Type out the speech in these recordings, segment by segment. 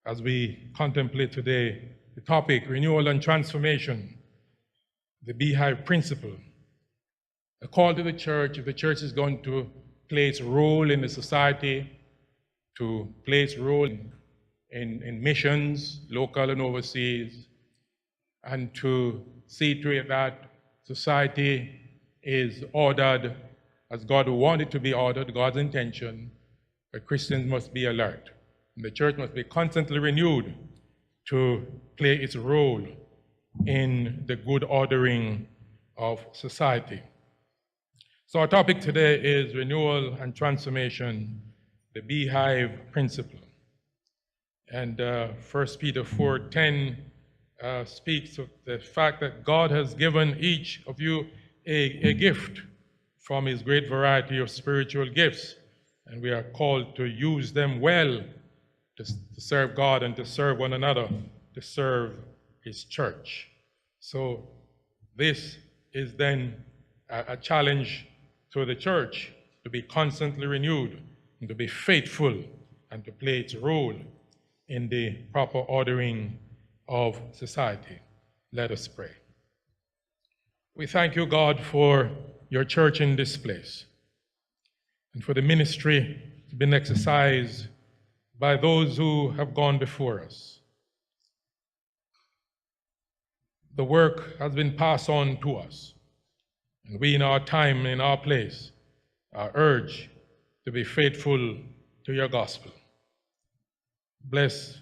as we contemplate today the topic, renewal and transformation, the Beehive principle. A call to the church, if the church is going to play its role in the society, to play its role in missions, local and overseas, and to see to it that society is ordered as God wanted it to be ordered, God's intention, but Christians must be alert. And the church must be constantly renewed to play its role in the good ordering of society. So our topic today is renewal and transformation, the Beehive principle. And 1 Peter 4:10 speaks of the fact that God has given each of you a gift from his great variety of spiritual gifts, and we are called to use them well to serve God and to serve one another, to serve his church. So this is then a challenge to the church to be constantly renewed and to be faithful and to play its role in the proper ordering of society. Let us pray. We thank you, God, for your church in this place and for the ministry to be exercised by those who have gone before us. The work has been passed on to us, and we in our time, in our place, are urged to be faithful to your gospel. Bless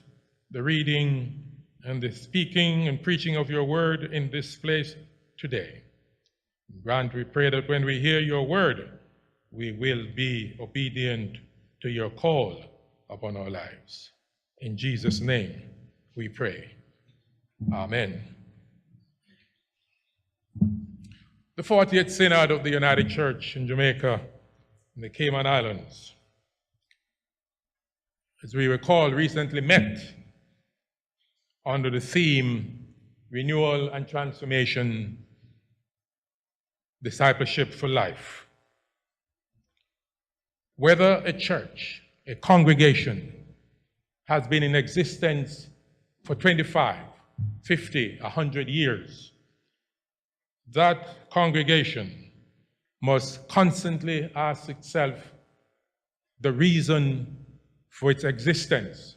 the reading and the speaking and preaching of your word in this place today. Grant, we pray that when we hear your word, we will be obedient to your call upon our lives. In Jesus' name we pray. Amen. The 40th Synod of the United Church in Jamaica and the Cayman Islands, as we recall, recently met under the theme, Renewal and Transformation, Discipleship for Life. Whether a church, a congregation, has been in existence for 25, 50, 100 years, that congregation must constantly ask itself the reason for its existence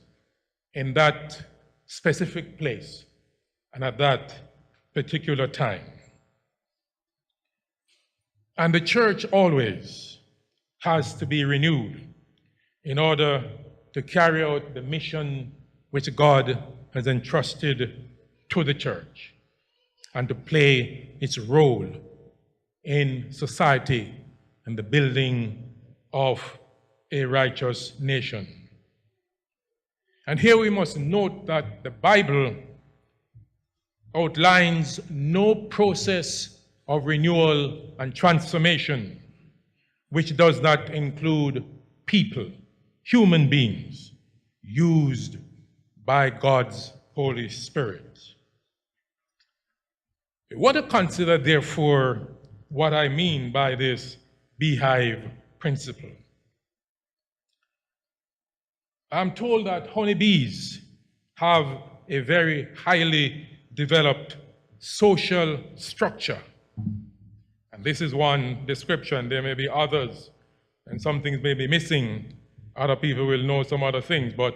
in that specific place and at that particular time. And the church always has to be renewed in order to carry out the mission which God has entrusted to the church and to play its role in society and the building of a righteous nation. And here we must note that the Bible outlines no process of renewal and transformation which does not include people, human beings, used by God's Holy Spirit. We want to consider, therefore, what I mean by this Beehive principle. I'm told that honeybees have a very highly developed social structure. And this is one description. There may be others, and some things may be missing. Other people will know some other things, but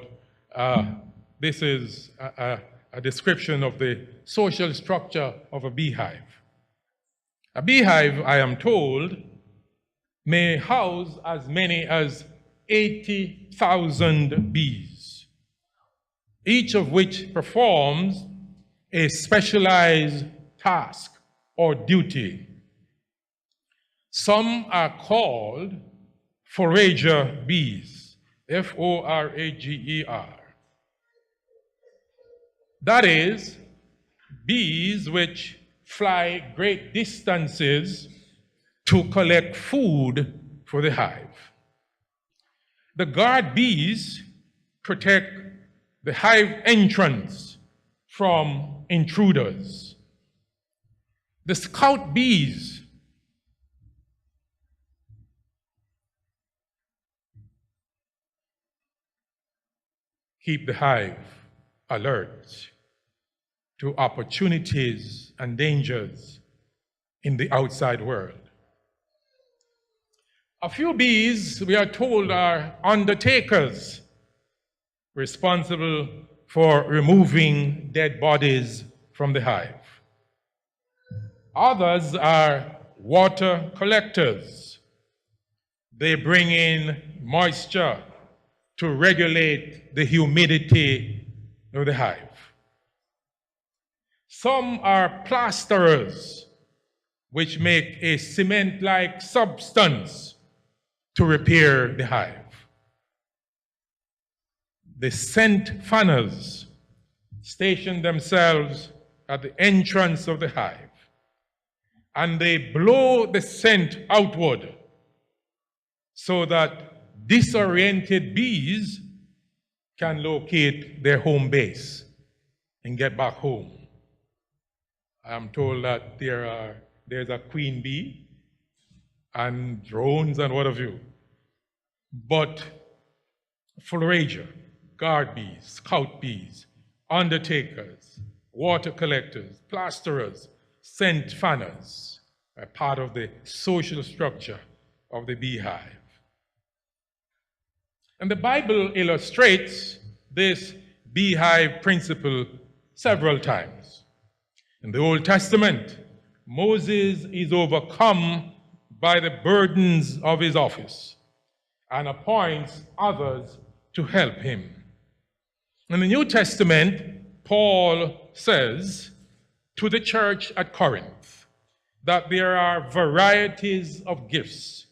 this is a description of the social structure of a beehive. A beehive, I am told, may house as many as 80,000 bees, each of which performs a specialized task or duty. Some are called forager bees, F-O-R-A-G-E-R. That is, bees which fly great distances to collect food for the hive. The guard bees protect the hive entrance from intruders. The scout bees keep the hive alert to opportunities and dangers in the outside world. A few bees, we are told, are undertakers responsible for removing dead bodies from the hive. Others are water collectors. They bring in moisture to regulate the humidity of the hive. Some are plasterers, which make a cement-like substance to repair the hive. The scent fanners station themselves at the entrance of the hive, and they blow the scent outward so that disoriented bees can locate their home base and get back home. I am told that there's a queen bee and drones and what have you. But forager, guard bees, scout bees, undertakers, water collectors, plasterers, scent fanners are part of the social structure of the beehive. And the Bible illustrates this beehive principle several times. In the Old Testament, Moses is overcome by the burdens of his office and appoints others to help him. In the New Testament, Paul says to the church at Corinth that there are varieties of gifts,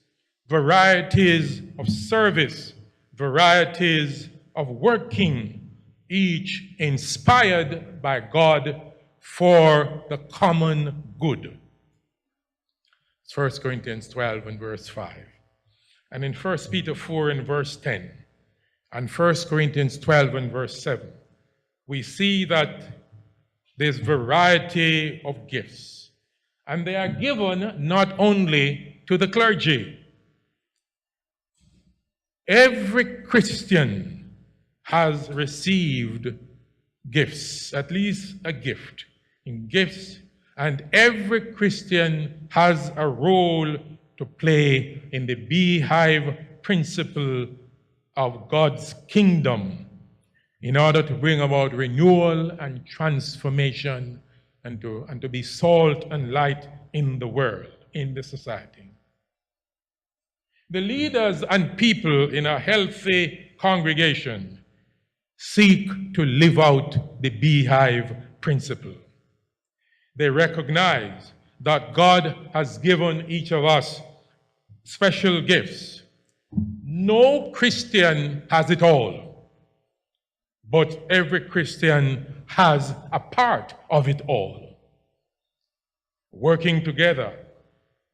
varieties of service, varieties of working, each inspired by God for the common good. It's 1 Corinthians 12 and verse 5. And in 1 Peter 4 and verse 10, and 1 Corinthians 12 and verse 7, we see that there's variety of gifts. And they are given not only to the clergy. Every Christian has received gifts, at least a gift in gifts, and every Christian has a role to play in the beehive principle of God's kingdom in order to bring about renewal and transformation and to be salt and light in the world, in the society. The leaders and people in a healthy congregation seek to live out the beehive principle. They recognize that God has given each of us special gifts. No Christian has it all, but every Christian has a part of it all. Working together,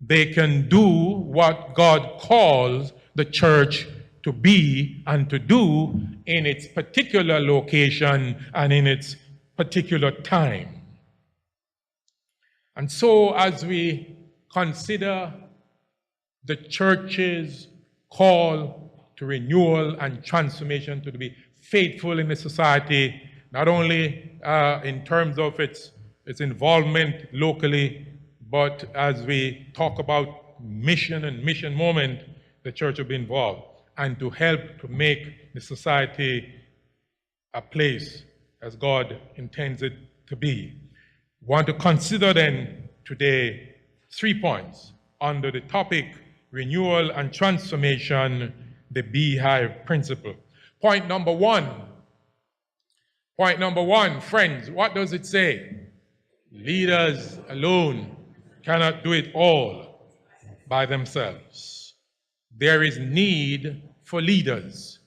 they can do what God calls the church to be and to do in its particular location and in its particular time. And so as we consider the church's call to renewal and transformation, to be faithful in the society, not only in terms of its involvement locally, but as we talk about mission and mission moment, the church will be involved, and to help to make the society a place as God intends it to be. We want to consider then today 3 points under the topic renewal and transformation, the beehive principle. Point number one, friends, what does it say? Leaders alone cannot do it all by themselves. There is need for leaders,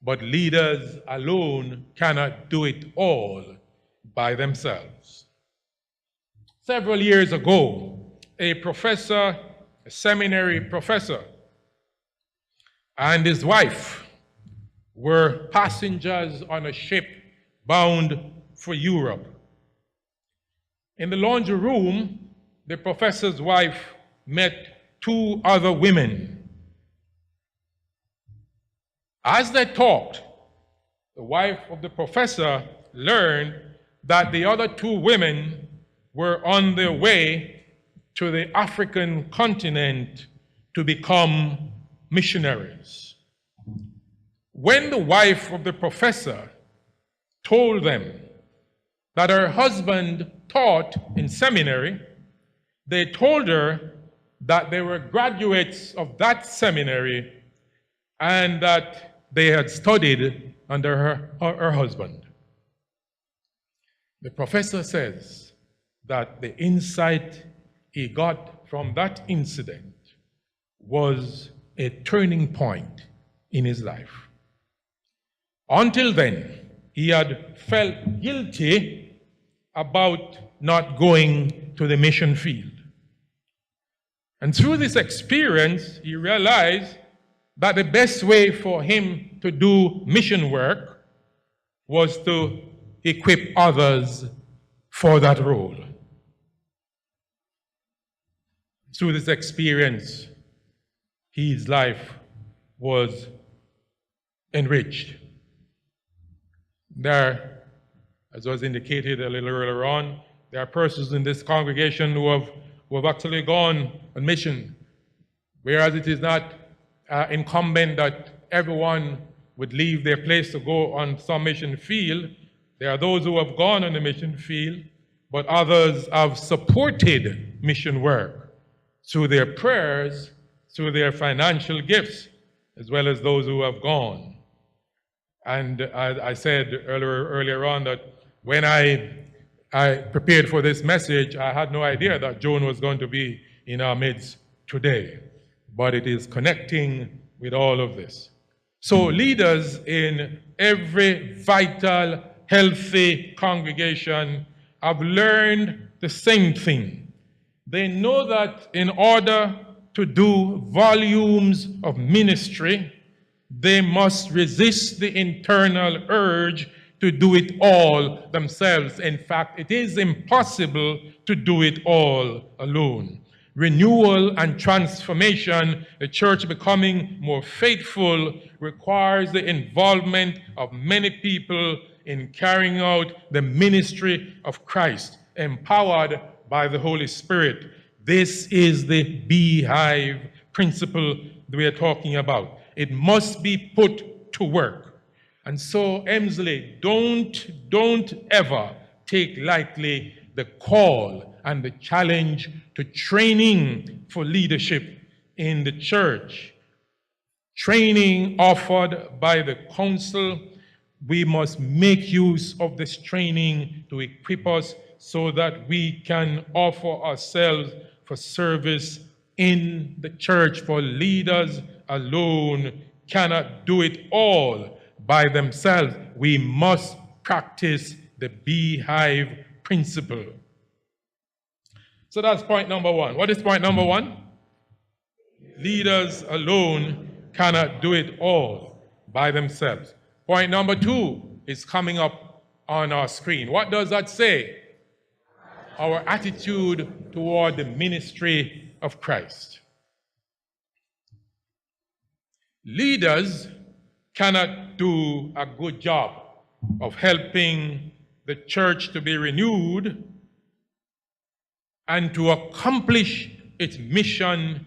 but leaders alone cannot do it all by themselves. Several years ago, a seminary professor, and his wife were passengers on a ship bound for Europe. In the laundry room, the professor's wife met 2 other women. As they talked, the wife of the professor learned that the other two women were on their way to the African continent to become missionaries. When the wife of the professor told them that her husband taught in seminary, they told her that they were graduates of that seminary and that they had studied under her husband. The professor says that the insight he got from that incident was a turning point in his life. Until then, he had felt guilty about not going to the mission field. And through this experience, he realized that the best way for him to do mission work was to equip others for that role. Through this experience, his life was enriched. There, as was indicated a little earlier on, there are persons in this congregation who have actually gone on mission, whereas it is not incumbent that everyone would leave their place to go on some mission field. There are those who have gone on the mission field, but others have supported mission work through their prayers, through their financial gifts, as well as those who have gone. And I said earlier on that when I prepared for this message, I had no idea that Joan was going to be in our midst today. But it is connecting with all of this. So leaders in every vital, healthy congregation have learned the same thing. They know that in order to do volumes of ministry, they must resist the internal urge to do it all themselves. In fact, it is impossible to do it all alone. Renewal and transformation, the church becoming more faithful, requires the involvement of many people in carrying out the ministry of Christ, empowered by the Holy Spirit. This is the Beehive principle that we are talking about. It must be put to work. And so, Emsley, don't ever take lightly the call and the challenge to training for leadership in the church. Training offered by the council, we must make use of this training to equip us so that we can offer ourselves for service in the church. For leaders alone cannot do it all by themselves. We must practice the Beehive principle. So that's point number one. What is point number one? Leaders alone cannot do it all by themselves. Point number two is coming up on our screen. What does that say? Our attitude toward the ministry of Christ. Leaders cannot do a good job of helping the church to be renewed and to accomplish its mission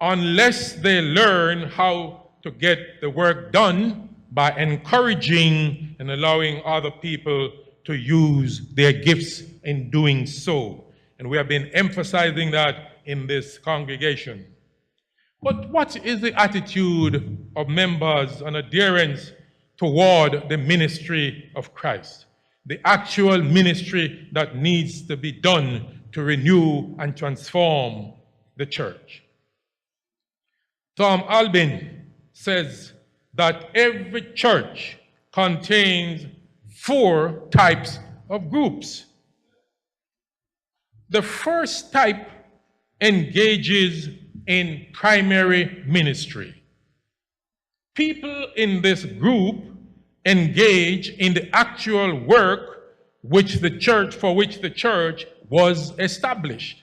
unless they learn how to get the work done by encouraging and allowing other people to use their gifts in doing so. And we have been emphasizing that in this congregation. But what is the attitude of members and adherents toward the ministry of Christ? The actual ministry that needs to be done to renew and transform the church. Tom Albin says that every church contains 4 types of groups. The first type engages in primary ministry. People in this group engage in the actual work for which the church was established.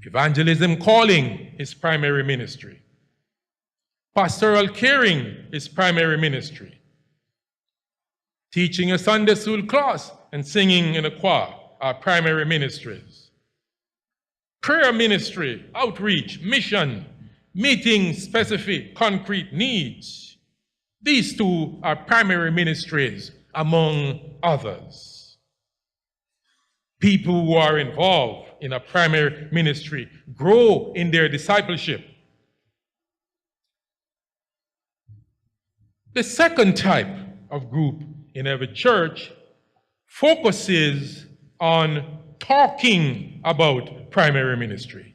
Evangelism calling is primary ministry. Pastoral caring is primary ministry. Teaching a Sunday school class and singing in a choir are primary ministries. Prayer ministry, outreach, mission, meeting specific concrete needs. These two are primary ministries among others. People who are involved in a primary ministry grow in their discipleship. The second type of group in every church focuses on talking about primary ministry.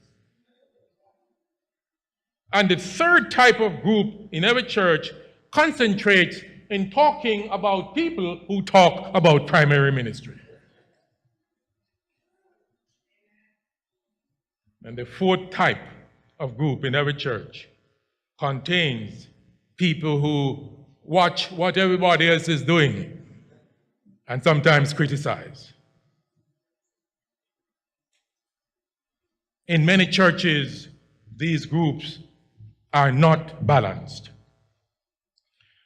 And the third type of group in every church concentrates in talking about people who talk about primary ministry. And the fourth type of group in every church contains people who watch what everybody else is doing and sometimes criticize. In many churches, these groups are not balanced.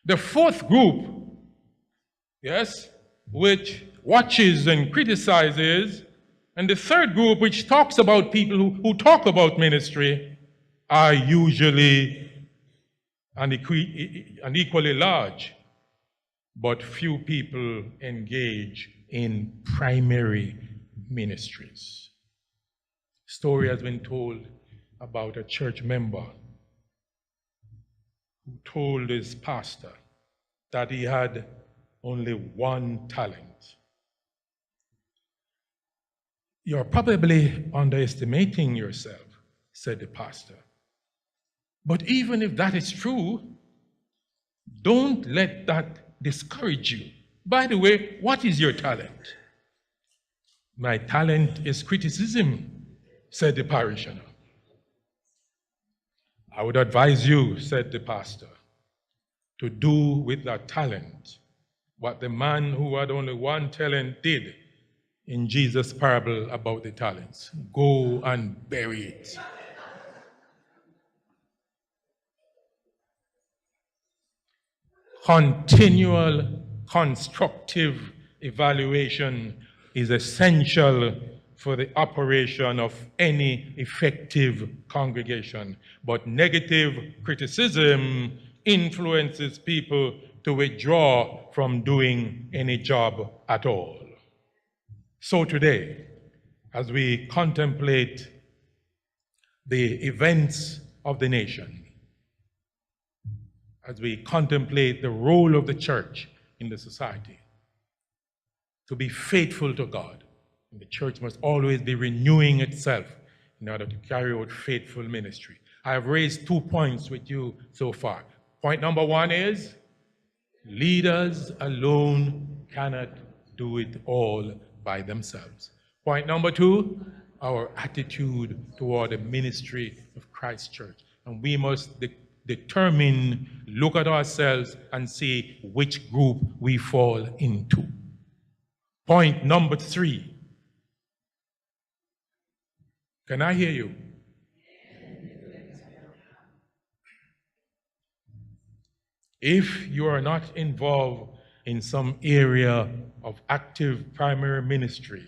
The fourth group, yes, which watches and criticizes, and the third group, which talks about people who talk about ministry, are usually and equally large, but few people engage in primary ministries. Story has been told about a church member who told his pastor that he had only one talent. You're probably underestimating yourself, said the pastor. But even if that is true, don't let that discourage you. By the way, what is your talent? My talent is criticism, said the parishioner. I would advise you, said the pastor, to do with that talent what the man who had only one talent did in Jesus' parable about the talents. Go and bury it. Continual constructive evaluation is essential for the operation of any effective congregation. But negative criticism influences people to withdraw from doing any job at all. So today, as we contemplate the events of the nation, as we contemplate the role of the church in the society, to be faithful to God, and the church must always be renewing itself in order to carry out faithful ministry. I have raised 2 points with you so far. Point number one is, leaders alone cannot do it all by themselves. Point number two, our attitude toward the ministry of Christ's church. And we must determine, look at ourselves and see which group we fall into. Point number three. Can I hear you? If you are not involved in some area of active primary ministry,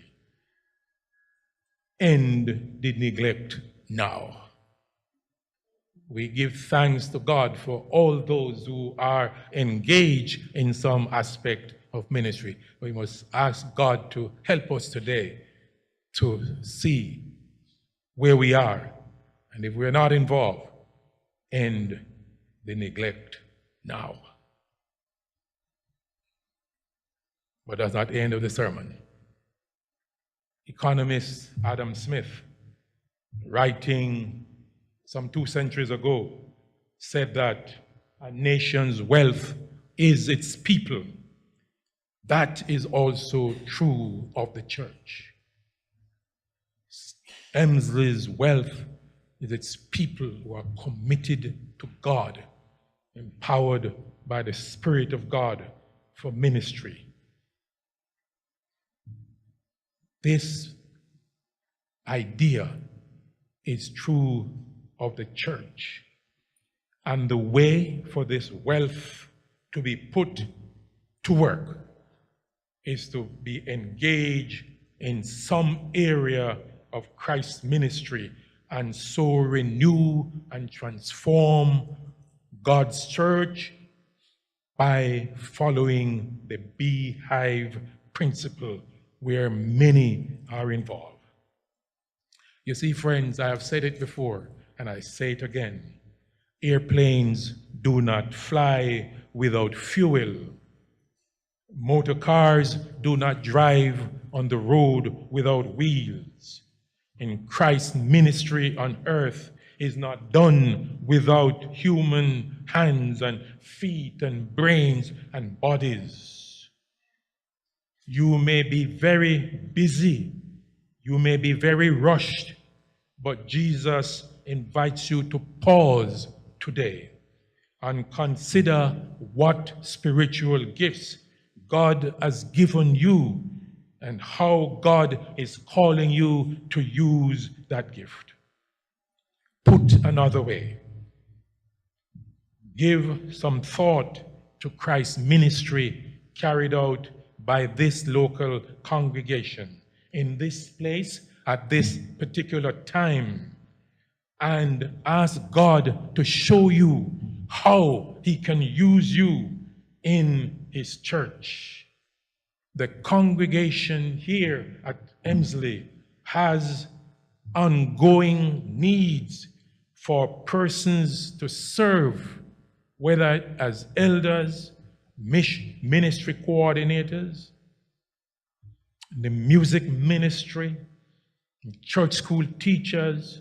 end the neglect now. We give thanks to God for all those who are engaged in some aspect of ministry. We must ask God to help us today to see where we are, and if we're not involved, end the neglect now. But that's not the end of the sermon. Economist Adam Smith, writing some 2 centuries ago, said that a nation's wealth is its people. That is also true of the church. Emsley's wealth is its people who are committed to God, empowered by the Spirit of God for ministry. This idea is true of the church. And the way for this wealth to be put to work is to be engaged in some area of Christ's ministry and so renew and transform God's church by following the Beehive principle where many are involved. You see, friends, I have said it before and I say it again. Airplanes do not fly without fuel. Motor cars do not drive on the road without wheels. And Christ's ministry on earth is not done without human hands and feet and brains and bodies. You may be very busy. You may be very rushed, but Jesus invites you to pause today and consider what spiritual gifts God has given you and how God is calling you to use that gift. Put another way, give some thought to Christ's ministry carried out by this local congregation in this place at this particular time, and ask God to show you how He can use you in His church. The congregation here at Emsley has ongoing needs for persons to serve, whether as elders, ministry coordinators, the music ministry, church school teachers,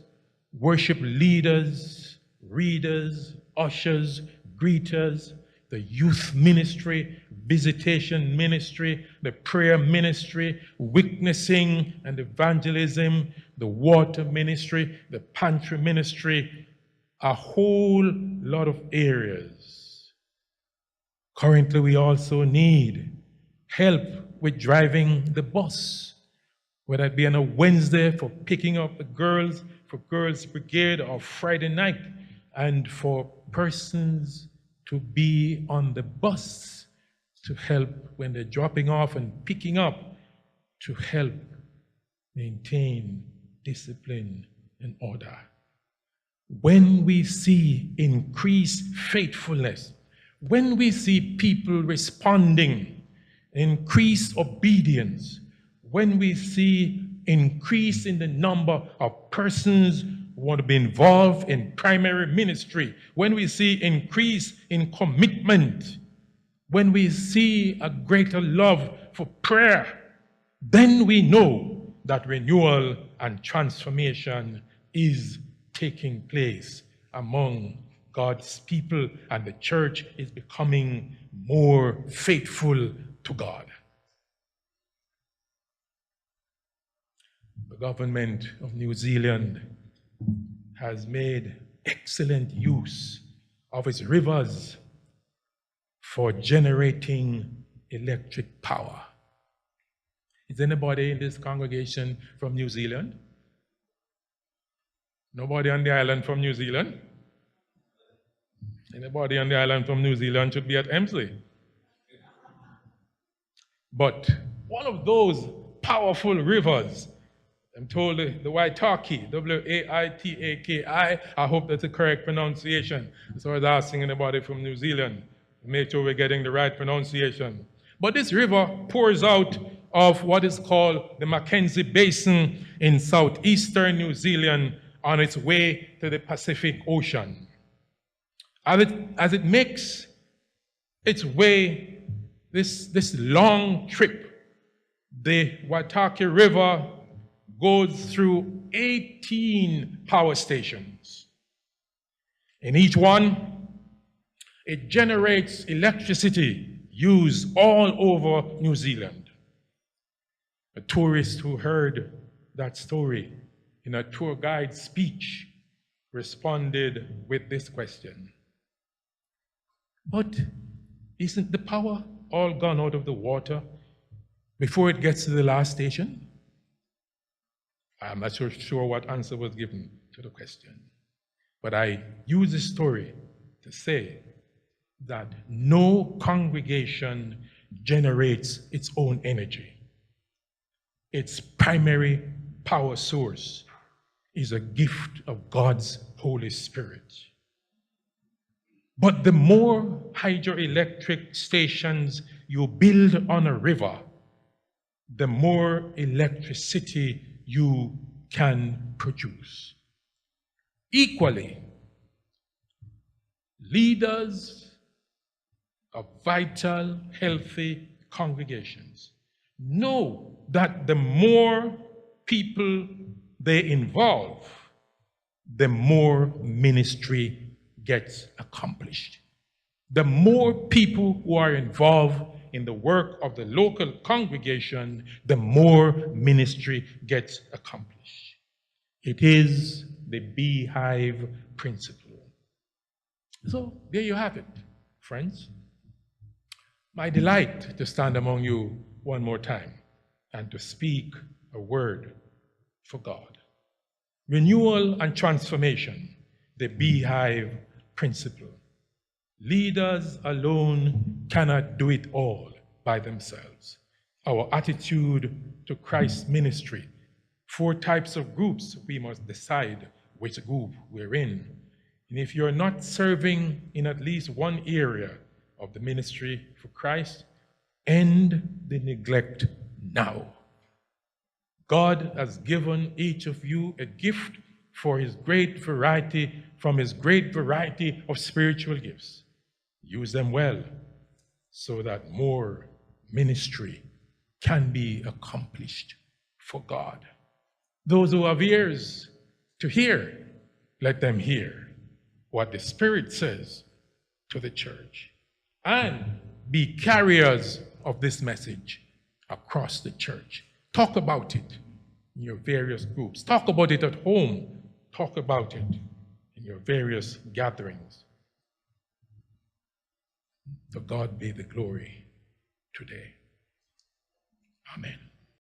worship leaders, readers, ushers, greeters, the youth ministry, visitation ministry, the prayer ministry, witnessing and evangelism, the water ministry, the pantry ministry, a whole lot of areas. Currently, we also need help with driving the bus, whether it be on a Wednesday for picking up the girls for Girls Brigade or Friday night, and for persons to be on the bus to help when they're dropping off and picking up, to help maintain discipline and order. When we see increased faithfulness, when we see people responding, increased obedience, when we see increase in the number of persons who want to be involved in primary ministry, when we see increase in commitment, when we see a greater love for prayer, then we know that renewal and transformation is taking place among God's people, and the church is becoming more faithful to God. The government of New Zealand has made excellent use of its rivers for generating electric power. Is anybody in this congregation from New Zealand? Nobody on the island from New Zealand? Anybody on the island from New Zealand should be at Emsley. But one of those powerful rivers, I'm told the Waitaki, W-A-I-T-A-K-I, I hope that's the correct pronunciation. So I was asking anybody from New Zealand to make sure we're getting the right pronunciation. But this river pours out of what is called the Mackenzie Basin in southeastern New Zealand on its way to the Pacific Ocean. As it makes its way, this long trip, the Waitaki River goes through 18 power stations. In each one, it generates electricity used all over New Zealand. A tourist who heard that story in a tour guide's speech responded with this question: but isn't the power all gone out of the water before it gets to the last station? I'm not so sure what answer was given to the question. But I use this story to say that no congregation generates its own energy. Its primary power source is a gift of God's Holy Spirit. But the more hydroelectric stations you build on a river, the more electricity you can produce. Equally, leaders of vital, healthy congregations know that the more people they involve, the more ministry gets accomplished. The more people who are involved in the work of the local congregation, the more ministry gets accomplished. It is the Beehive principle. So there you have it, friends. My delight to stand among you one more time and to speak a word for God. Renewal and transformation, the Beehive principle. Leaders alone cannot do it all by themselves. Our attitude to Christ's ministry, 4 types of groups, we must decide which group we're in. And if you're not serving in at least one area of the ministry for Christ, end the neglect now. God has given each of you a gift from his great variety of spiritual gifts. Use them well so that more ministry can be accomplished for God. Those who have ears to hear, let them hear what the Spirit says to the church, and be carriers of this message across the church. Talk about it in your various groups. Talk about it at home. Talk about it in your various gatherings. To God be the glory today. Amen.